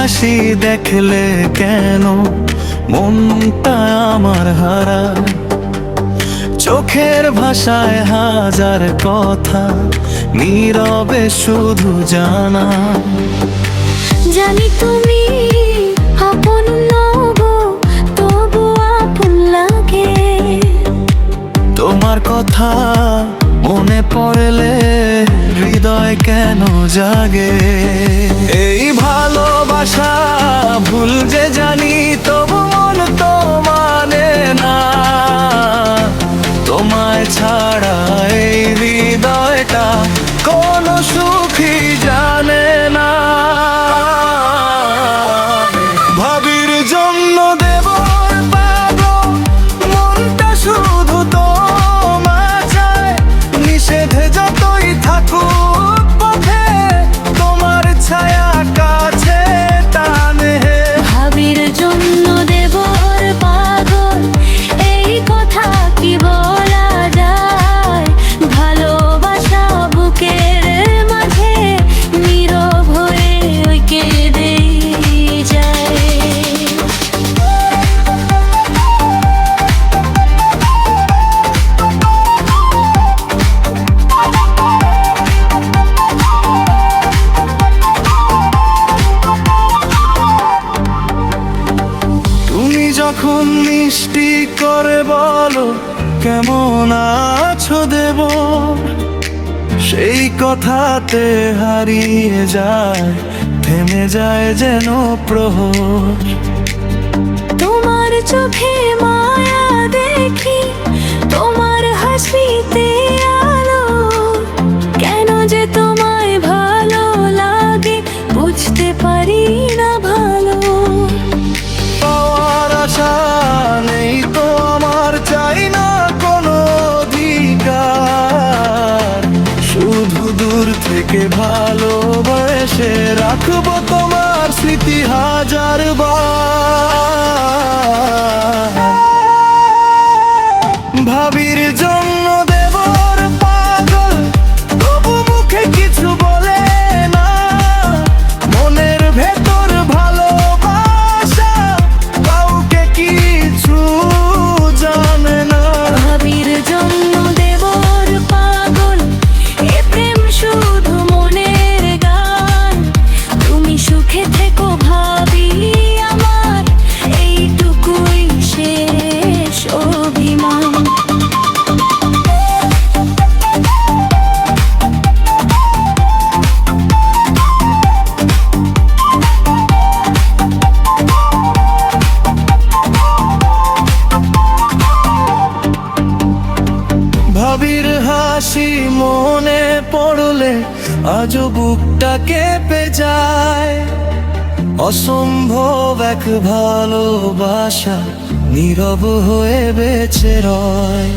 হাসি দেখলে কেন মনটা আমার হারায়? চোখের ভাষায় হাজার কথা, নীরবে শুধু জানা। জানি তুমি আপন নও গো, তবু আপন লাগে। তোমার কথা মনে পড়লে হৃদয় কেন জাগে? এই ভালোবাসা ভুল যে জানি, তবু মন তো মানে না। তোমায় ছাড়া এই হৃদয়টা কোনো সুখী জানে না। ভাবির জন্য দেব পাগল, মনটা শুধু তোমায় চায়। নিষেধে যতই থাকুক পথে, তোমার ছায়া কাছে টানে। ভাবির জন্য দেবর পাগল, এই কথা কি বলা যায়? ভালোবাসা বুকের মাঝে নীরব হয়ে ওই কেঁদেই যায়। তুমি যখন মিষ্টি করে বলো কেমন আছো দেব, সেই কথাতে হারিয়ে যায়, থেমে যায় যেন প্রহর। তোমার চোখে মায়া দেখি, তোমার হাসিতে আলো। কেন যে তোমায় ভালো লাগে বুঝতে পারি না ভালো। পাওয়ার আশা নেই তো আমার, চাই না কোনো অধিকার। শুধু দূর থেকে ভালোবেসে রাখবো তোমার স্মৃতি হাজার বার। ভাবির জন্য দেবর পাগল, তবু মুখে কিছু বলে না। মনের ভেতর ভালোবাসা কাউকে কিছু জানে না। ভাবির জন্য দেবর পাগল, এ প্রেম শুধু মনের গান। তুমি সুখে থেকো ভাবি আমার, এইটুকুই শেষ অভিমান। ভাবির হাসি মনে পড়লে আজও বুকটা কেঁপে যায়। অসম্ভব এক ভালোবাসা নীরব হয়ে বেঁচে রয়।